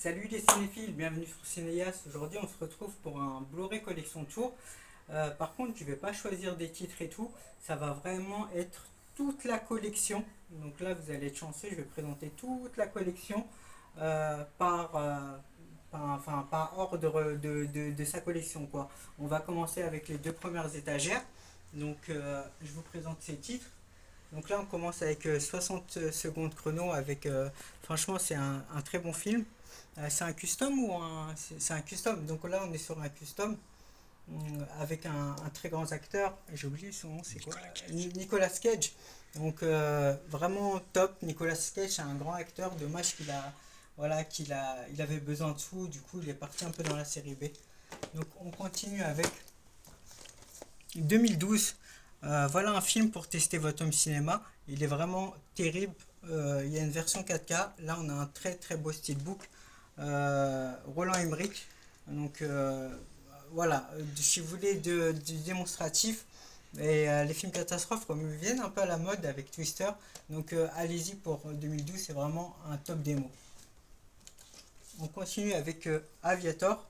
Salut les cinéphiles, bienvenue sur Cinéas. Aujourd'hui on se retrouve pour un Blu-ray Collection Tour. Par contre je vais pas choisir des titres et tout, ça va vraiment être toute la collection. Donc là vous allez être chanceux, je vais présenter toute la collection par ordre de sa collection quoi. On va commencer avec les deux premières étagères. Donc je vous présente ces titres. Donc là on commence avec 60 secondes chrono avec franchement c'est un très bon film. C'est un custom ou un. C'est un custom. Donc là, on est sur un custom avec un très grand acteur. J'ai oublié son nom, c'est quoi? Nicolas Cage. Donc vraiment top. Nicolas Cage, c'est un grand acteur. Dommage il avait besoin de sous. Du coup, il est parti un peu dans la série B. Donc on continue avec 2012. Voilà un film pour tester votre home cinéma. Il est vraiment terrible. Il y a une version 4K. Là, on a un très très beau steelbook. Roland Emmerich. Donc voilà, si vous voulez du démonstratif, et les films catastrophes comme ils viennent un peu à la mode avec Twister, donc allez-y pour 2012, c'est vraiment un top démo. On continue avec Aviator.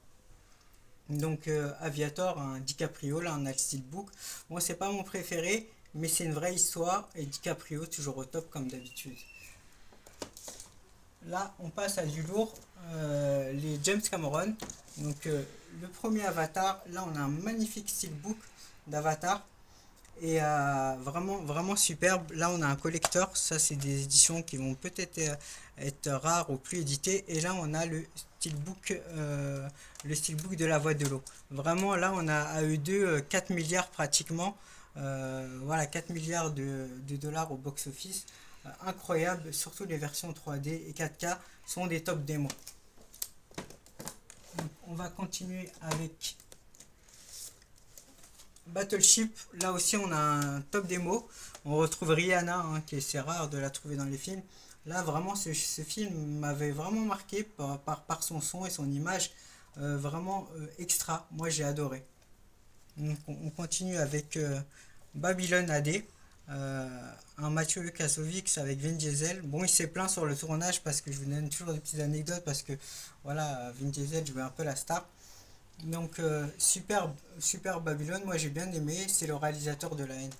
Donc Aviator, un DiCaprio, là on a le steelbook. Moi c'est pas mon préféré, mais c'est une vraie histoire et DiCaprio toujours au top comme d'habitude. Là, on passe à du lourd, les James Cameron. Donc, le premier Avatar, là, on a un magnifique steelbook d'Avatar. Et vraiment, vraiment superbe. Là, on a un collector. Ça, c'est des éditions qui vont peut-être être rares ou plus éditées. Et là, on a le steelbook de La Voix de l'eau. Vraiment, là, on a à eux deux 4 milliards pratiquement. Voilà, 4 milliards de dollars au box-office. Incroyable, surtout les versions 3D et 4K sont des top démos. Donc, on va continuer avec Battleship. Là aussi, on a un top démo. On retrouve Rihanna, hein, qui c'est rare de la trouver dans les films. Là, vraiment, ce film m'avait vraiment marqué par son son et son image. Vraiment extra. Moi, j'ai adoré. Donc, on continue avec Babylone AD. Un Mathieu Kassovitz avec Vin Diesel. Bon, il s'est plaint sur le tournage parce que je vous donne toujours des petites anecdotes parce que voilà, Vin Diesel jouait un peu la star. Donc, super Babylone, moi j'ai bien aimé, c'est le réalisateur de La Haine.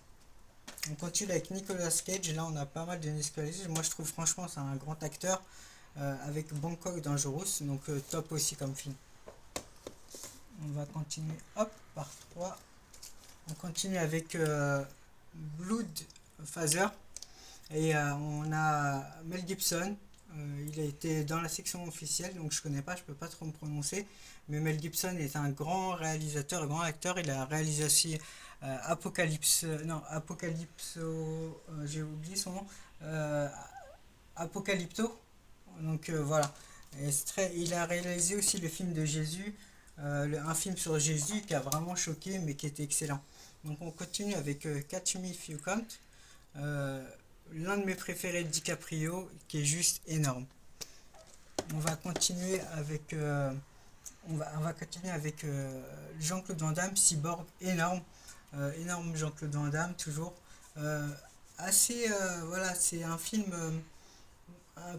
On continue avec Nicolas Cage, là on a pas mal de Nicolas Cage. Moi je trouve franchement c'est un grand acteur avec Bangkok Dangerous, donc top aussi comme film. On va continuer, hop, par 3. On continue avec Blood Father. Et on a Mel Gibson. Il a été dans la section officielle, donc je connais pas, je peux pas trop me prononcer. Mais Mel Gibson est un grand réalisateur, un grand acteur. Il a réalisé aussi Apocalypso, j'ai oublié son nom. Apocalypto. Donc voilà. Il a réalisé aussi le film de Jésus, un film sur Jésus qui a vraiment choqué, mais qui était excellent. Donc on continue avec Catch Me If You Can't. L'un de mes préférés de DiCaprio qui est juste énorme. On va continuer avec Jean-Claude Van Damme, Cyborg, énorme. Énorme Jean-Claude Van Damme toujours. Assez voilà, c'est un film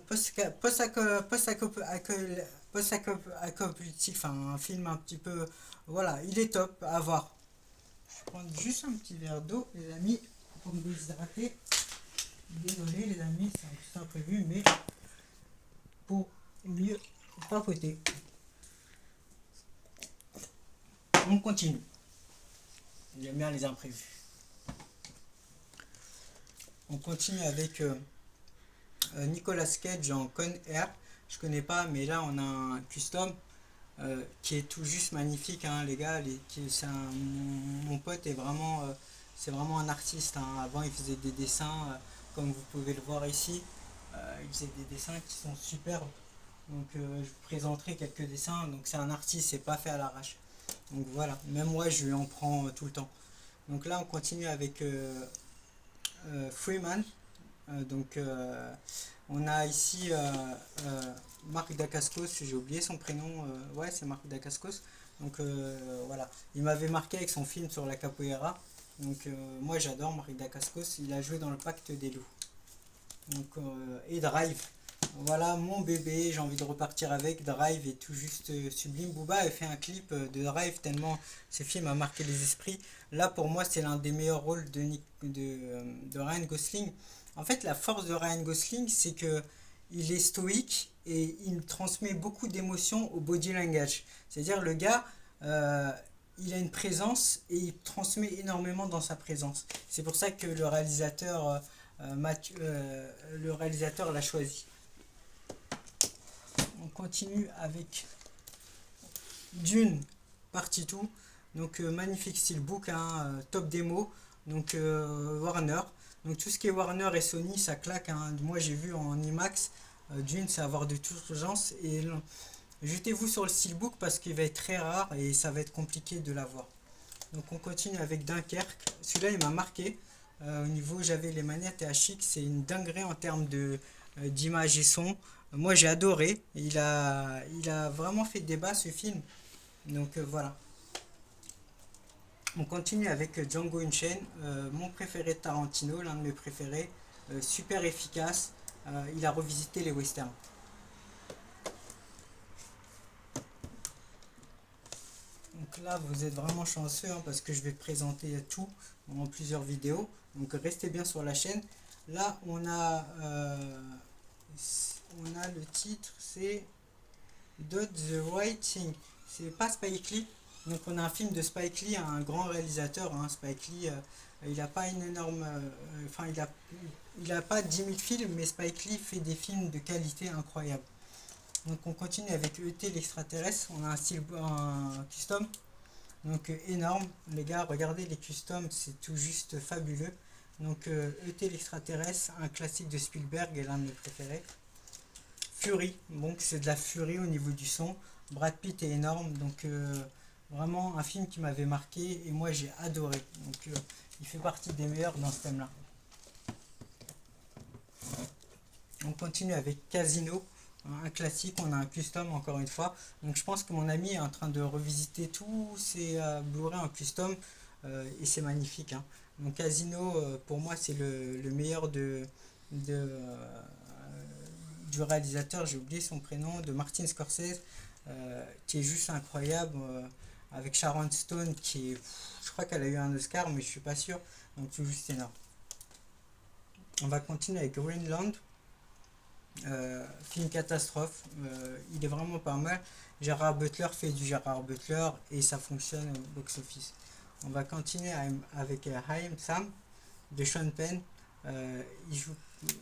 post-apocalyptique, enfin un film un petit peu voilà, il est top à voir. Je vais prendre juste un petit verre d'eau les amis pour me déshydrater. Désolé les amis, c'est un petit imprévu, mais pour mieux papoter. On continue. J'aime bien les imprévus. On continue avec Nicolas Cage en Con Air. Je connais pas, mais là on a un custom qui est tout juste magnifique, hein, les gars. Mon pote est vraiment, c'est vraiment un artiste. Hein. Avant il faisait des dessins. Comme vous pouvez le voir ici, il faisait des dessins qui sont superbes. Donc je vous présenterai quelques dessins. Donc c'est un artiste, c'est pas fait à l'arrache. Donc voilà, même moi je lui en prends tout le temps. Donc là on continue avec Freeman. Donc on a ici Marc Dacascos, j'ai oublié son prénom. Ouais, c'est Marc Dacascos. Donc voilà, il m'avait marqué avec son film sur la capoeira. Donc moi j'adore Marc Dacascos, il a joué dans le Pacte des loups. Donc, et Drive. Voilà mon bébé, j'ai envie de repartir avec. Drive est tout juste sublime. Booba a fait un clip de Drive tellement ce film a marqué les esprits. Là pour moi c'est l'un des meilleurs rôles de Ryan Gosling. En fait la force de Ryan Gosling c'est que il est stoïque et il transmet beaucoup d'émotions au body language. C'est-à-dire le gars, euh, il a une présence et il transmet énormément dans sa présence. C'est pour ça que le réalisateur l'a choisi. On continue avec Dune, partie 2. Donc magnifique steelbook, hein, top démo. Donc Warner. Donc tout ce qui est Warner et Sony, ça claque, hein. Moi j'ai vu en IMAX. Dune, c'est à voir de toute urgence. Et jetez-vous sur le steelbook parce qu'il va être très rare et ça va être compliqué de l'avoir. Donc on continue avec Dunkerque. Celui-là il m'a marqué. Au niveau, j'avais les manettes THX, c'est une dinguerie en termes d'image et son. Moi j'ai adoré. Il a vraiment fait débat ce film. Donc voilà. On continue avec Django Unchained, mon préféré de Tarantino, l'un de mes préférés. Super efficace. Il a revisité les westerns. Donc là, vous êtes vraiment chanceux hein, parce que je vais présenter tout en plusieurs vidéos. Donc restez bien sur la chaîne. Là, on a le titre, c'est Do the Right Thing. C'est pas Spike Lee. Donc on a un film de Spike Lee, un grand réalisateur. Hein. Spike Lee, il a pas une énorme... Enfin, il a pas 10 000 films, mais Spike Lee fait des films de qualité incroyable. Donc on continue avec E.T. l'extraterrestre. On a un custom. Donc énorme. Les gars, regardez les customs, c'est tout juste fabuleux. Donc E.T. l'extraterrestre, un classique de Spielberg et l'un de mes préférés. Fury, donc c'est de la furie au niveau du son. Brad Pitt est énorme, donc vraiment un film qui m'avait marqué et moi j'ai adoré. Donc il fait partie des meilleurs dans ce thème-là. On continue avec Casino, un classique, on a un custom encore une fois. Donc je pense que mon ami est en train de revisiter tous ses Blu-ray en custom et c'est magnifique. Hein. Donc Casino, pour moi, c'est le meilleur du réalisateur, j'ai oublié son prénom, de Martin Scorsese, qui est juste incroyable, avec Sharon Stone, je crois qu'elle a eu un Oscar, mais je suis pas sûr, donc c'est juste énorme. On va continuer avec Greenland, film catastrophe, il est vraiment pas mal. Gerard Butler fait du Gerard Butler et ça fonctionne au box-office. On va continuer avec Haim Sam de Sean Penn. Il joue,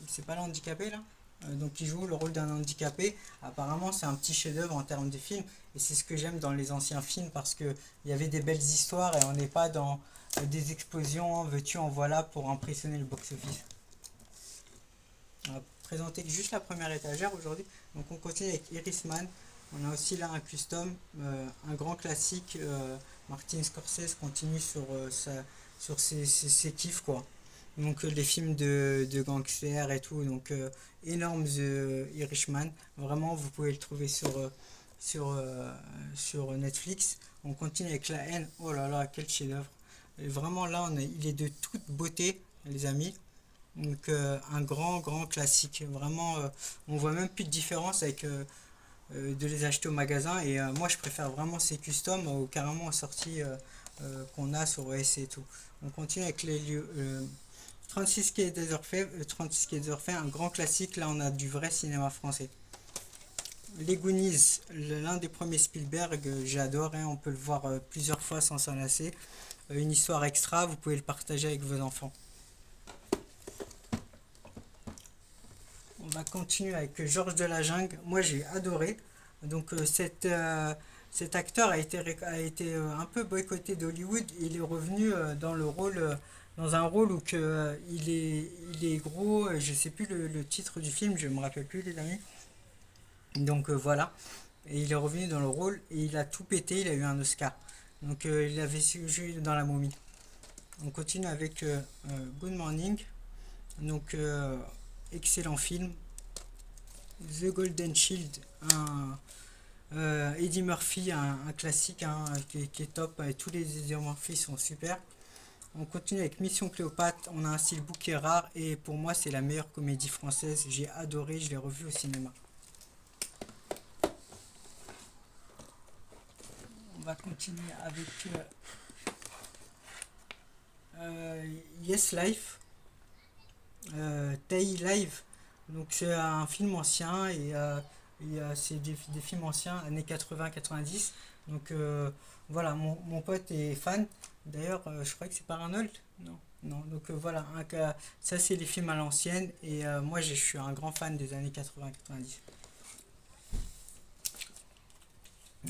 c'est pas l'handicapé là donc il joue le rôle d'un handicapé. Apparemment c'est un petit chef-d'œuvre en termes de film et c'est ce que j'aime dans les anciens films parce que il y avait des belles histoires et on n'est pas dans des explosions en veux-tu en voilà pour impressionner le box-office. On va présenter juste la première étagère aujourd'hui. Donc on continue avec Irishman. On a aussi là un custom, un grand classique. Martin Scorsese continue sur ses kiffs quoi. Donc les films de gangsters et tout. Donc énorme The Irishman. Vraiment vous pouvez le trouver sur Netflix. On continue avec La Haine. Oh là là quel chef-d'œuvre. Et vraiment là il est de toute beauté les amis. Donc un grand classique. Vraiment on voit même plus de différence avec de les acheter au magasin et moi je préfère vraiment ces customs carrément sorties qu'on a sur OS et tout. On continue avec les lieux 36 quai des Orfèvres, 36 quai des Orfèvres, un grand classique, là on a du vrai cinéma français. Les Goonies, l'un des premiers Spielberg, j'adore, hein, on peut le voir plusieurs fois sans s'en lasser. Une histoire extra, vous pouvez le partager avec vos enfants. On va continuer avec Georges de la Jungle. Moi j'ai adoré. Donc cet acteur a été un peu boycotté d'Hollywood. Il est revenu dans un rôle où il est gros. Je sais plus le titre du film, je me rappelle plus les amis. Donc voilà. Et il est revenu dans le rôle et il a tout pété. Il a eu un Oscar. Donc il avait joué dans La Momie. On continue avec Good Morning. Donc excellent film. The Golden Shield, Eddie Murphy, un classique hein, qui est top. Et tous les Eddie Murphy sont super. On continue avec Mission Cléopâtre. On a un style bouquet rare et pour moi c'est la meilleure comédie française. J'ai adoré, je l'ai revu au cinéma. On va continuer avec Yes Life, Tay Live. Donc c'est un film ancien et c'est des films anciens, années 80-90. Donc voilà, mon pote est fan. D'ailleurs, je crois que c'est par Arnold. Non, non. Donc voilà, ça c'est les films à l'ancienne et moi je suis un grand fan des années 80-90.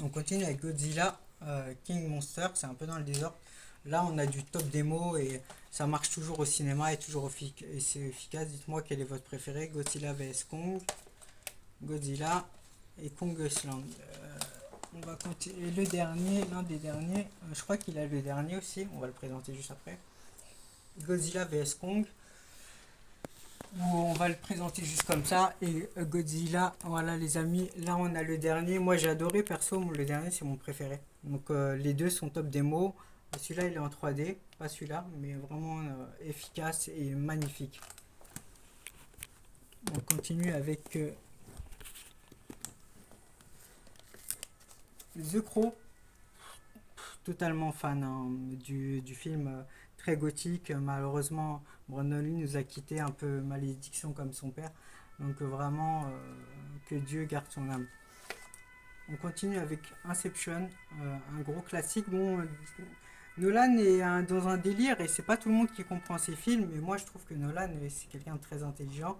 On continue avec Godzilla, King Monster, c'est un peu dans le désordre. Là, on a du top démo et ça marche toujours au cinéma et toujours et c'est efficace. Dites-moi quel est votre préféré, Godzilla vs Kong, Godzilla et Kong Island. On va continuer le dernier, l'un des derniers. Je crois qu'il a le dernier aussi. On va le présenter juste après. Godzilla vs Kong. On va le présenter juste comme ça. Et Godzilla, voilà les amis. Là, on a le dernier. Moi, j'ai adoré perso. Le dernier, c'est mon préféré. Donc, les deux sont top démo. Celui-là, il est en 3D. Pas celui-là, mais vraiment efficace et magnifique. On continue avec The Crow. Totalement fan hein, du film très gothique. Malheureusement, Brandon Lee nous a quitté un peu malédiction comme son père. Donc vraiment, que Dieu garde son âme. On continue avec Inception, un gros classique. Bon, Nolan est dans un délire et c'est pas tout le monde qui comprend ses films. Mais moi, je trouve que Nolan, c'est quelqu'un de très intelligent.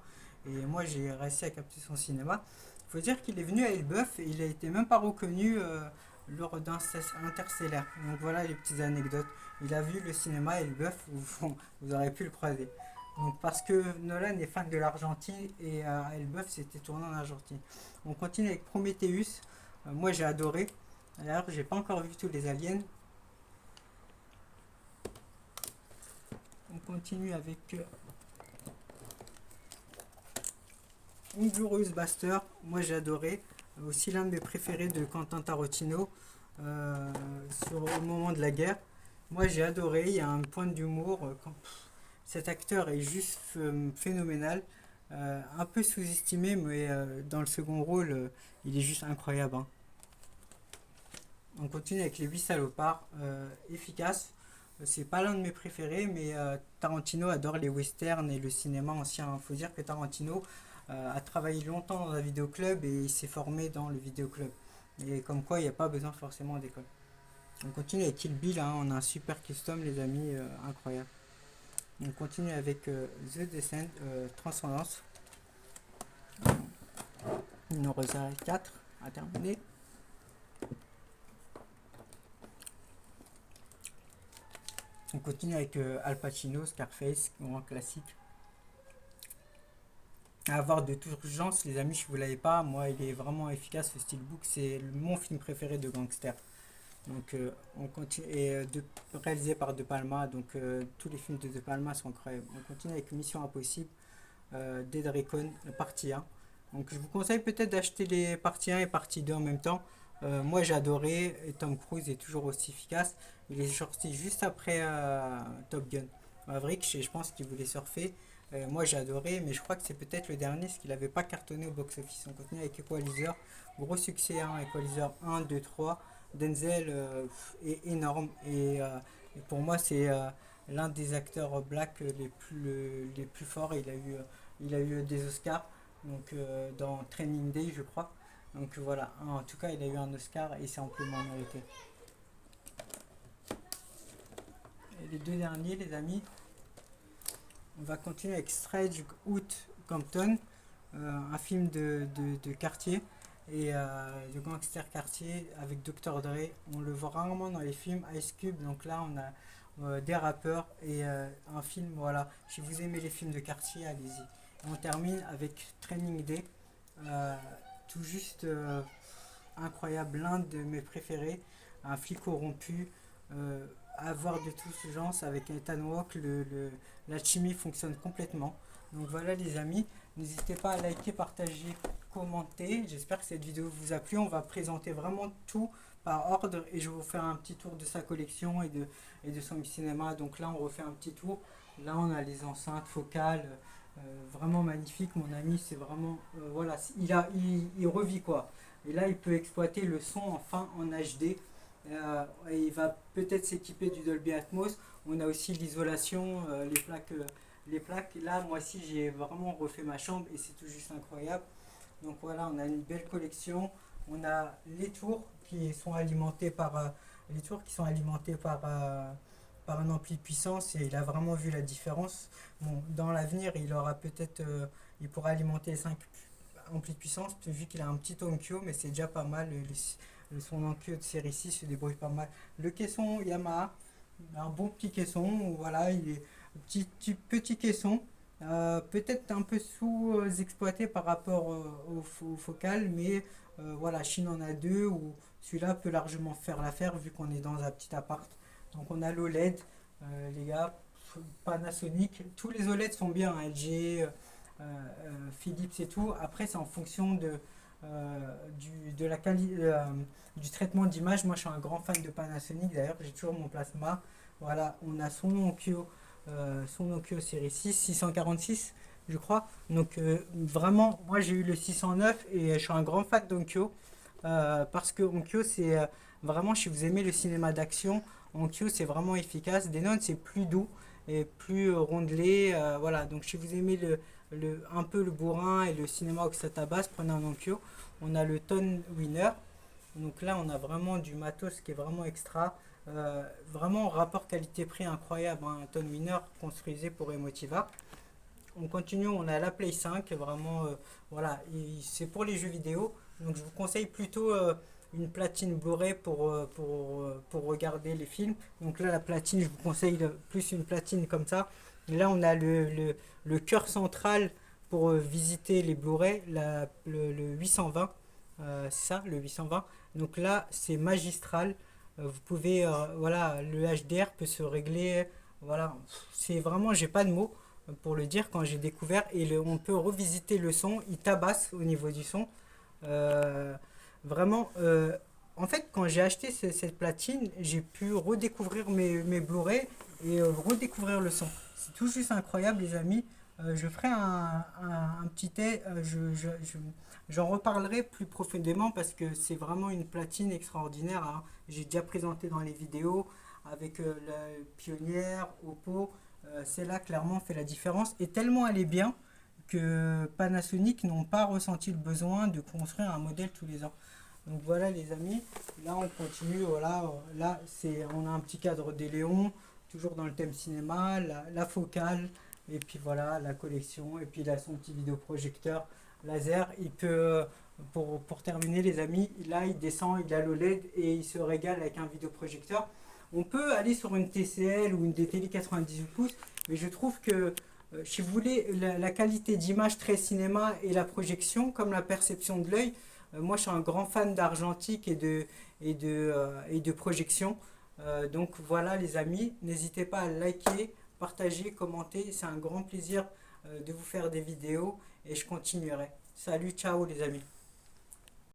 Et moi, j'ai réussi à capter son cinéma. Il faut dire qu'il est venu à Elbeuf et il a été même pas reconnu lors d'Interstellaire. Donc voilà les petites anecdotes. Il a vu le cinéma Elbeuf, vous aurez pu le croiser. Donc parce que Nolan est fan de l'Argentine et Elbeuf s'était tourné en Argentine. On continue avec Prometheus. Moi j'ai adoré. D'ailleurs j'ai pas encore vu tous les aliens. On continue avec Inglourious Baster. Moi j'ai adoré. Aussi l'un de mes préférés de Quentin Tarantino au moment de la guerre. Moi j'ai adoré. Il y a un point d'humour. Cet acteur est juste phénoménal. Un peu sous-estimé, mais dans le second rôle, il est juste incroyable. Hein. On continue avec Les 8 salopards. Efficace. C'est pas l'un de mes préférés, mais Tarantino adore les westerns et le cinéma ancien. Il faut dire que Tarantino a travaillé longtemps dans un vidéoclub et il s'est formé dans le vidéoclub. Et comme quoi, il n'y a pas besoin forcément d'école. On continue avec Kill Bill. Hein. On a un super custom, les amis, incroyable. On continue avec The Descent, Transcendance. Numéro 4 à terminer. On continue avec Al Pacino, Scarface, grand classique. À avoir de toute urgence, les amis, si vous ne l'avez pas, moi il est vraiment efficace ce steelbook, c'est mon film préféré de gangster. Donc on continue et réalisé par De Palma, donc tous les films de De Palma sont incroyables. On continue avec Mission Impossible, Dead Recon, partie 1. Donc je vous conseille peut-être d'acheter les parties 1 et partie 2 en même temps. Moi j'ai adoré et Tom Cruise est toujours aussi efficace. Il est sorti juste après Top Gun Maverick, je pense qu'il voulait surfer. Moi j'ai adoré, mais je crois que c'est peut-être le dernier, parce qu'il n'avait pas cartonné au box-office. On continue avec Equalizer, gros succès, hein, Equalizer 1, 2, 3. Denzel est énorme et pour moi c'est l'un des acteurs black les plus forts. Il a eu des Oscars donc dans Training Day je crois. Donc voilà, en tout cas il a eu un Oscar et c'est amplement mérité. Et les deux derniers les amis, on va continuer avec Strange Out Compton, un film de quartier et de gangster quartier avec Dr. Dre. On le voit rarement dans les films. Ice Cube, donc là on a des rappeurs et un film, voilà. Si vous aimez les films de quartier, allez-y. Et on termine avec Training Day, tout juste incroyable, l'un de mes préférés. Un flic corrompu, à voir de tous genre avec Ethan Hawke, la chimie fonctionne complètement. Donc voilà les amis, n'hésitez pas à liker, partager, commenter. J'espère que cette vidéo vous a plu. On va présenter vraiment tout par ordre et je vais vous faire un petit tour de sa collection et de son cinéma. Donc là, on refait un petit tour. Là, on a les enceintes focales, vraiment magnifiques. Mon ami, c'est vraiment, voilà, il revit quoi. Et là, il peut exploiter le son enfin en HD. Et il va peut-être s'équiper du Dolby Atmos. On a aussi l'isolation, les plaques. Là, moi aussi, j'ai vraiment refait ma chambre et c'est tout juste incroyable. Donc voilà, on a une belle collection. On a les tours qui sont alimentées par un ampli de puissance et il a vraiment vu la différence. Bon, dans l'avenir, il pourra alimenter les 5 amplis de puissance vu qu'il a un petit Onkyo, mais c'est déjà pas mal. Son Onkyo de série 6 se débrouille pas mal. Le caisson Yamaha, un bon petit caisson, voilà, il est petit caisson. Peut-être un peu sous-exploité par rapport au focal, mais voilà, Chine en a deux, ou celui-là peut largement faire l'affaire vu qu'on est dans un petit appart. Donc on a l'OLED, les gars, Panasonic, tous les OLED sont bien, hein, LG, Philips et tout. Après, c'est en fonction de la qualité, du traitement d'image. Moi, je suis un grand fan de Panasonic, d'ailleurs, j'ai toujours mon plasma. Voilà, on a son Nokia série 6, 646 je crois. Donc vraiment, moi j'ai eu le 609 et je suis un grand fan d'Onkyo parce que Onkyo c'est vraiment, si vous aimez le cinéma d'action, Onkyo c'est vraiment efficace. Denon c'est plus doux et plus rondelé. Voilà, donc si vous aimez un peu le bourrin et le cinéma oxyta basse, prenez un Onkyo. On a le Tone Winner. Donc là, on a vraiment du matos qui est vraiment extra. Vraiment rapport qualité-prix incroyable, hein. Un Tone Winner construisé pour Emotiva. On continue, on a la Play 5, vraiment, voilà, c'est pour les jeux vidéo. Donc je vous conseille plutôt une platine Blu-ray pour regarder les films. Donc là, la platine, je vous conseille plus une platine comme ça. Et là, on a le cœur central pour visiter les Blu-ray, le 820. C'est ça, le 820. Donc là, c'est magistral. Vous pouvez, voilà, le HDR peut se régler. Voilà, c'est vraiment, j'ai pas de mots pour le dire quand j'ai découvert. Et on peut revisiter le son, il tabasse au niveau du son. Euh, Vraiment, en fait, quand j'ai acheté cette platine, j'ai pu redécouvrir mes Blu-ray et redécouvrir le son. C'est tout juste incroyable, les amis. Je ferai un petit test, j'en reparlerai plus profondément parce que c'est vraiment une platine extraordinaire, hein. J'ai déjà présenté dans les vidéos avec la Pionnière, Oppo. Celle-là, clairement, fait la différence. Et tellement elle est bien que Panasonic n'ont pas ressenti le besoin de construire un modèle tous les ans. Donc voilà les amis, là on continue, voilà, là on a un petit cadre des Léons, toujours dans le thème cinéma, la focale, et puis voilà la collection, et puis là son petit vidéoprojecteur laser. Il peut, pour terminer les amis, là il descend, il a l'OLED et il se régale avec un vidéoprojecteur. On peut aller sur une TCL ou une DTL 98 pouces, mais je trouve que si vous voulez la qualité d'image très cinéma et la projection, comme la perception de l'œil, moi je suis un grand fan d'argentique et de projection. Donc voilà les amis, n'hésitez pas à liker, partager, commenter, c'est un grand plaisir de vous faire des vidéos et je continuerai. Salut, ciao les amis.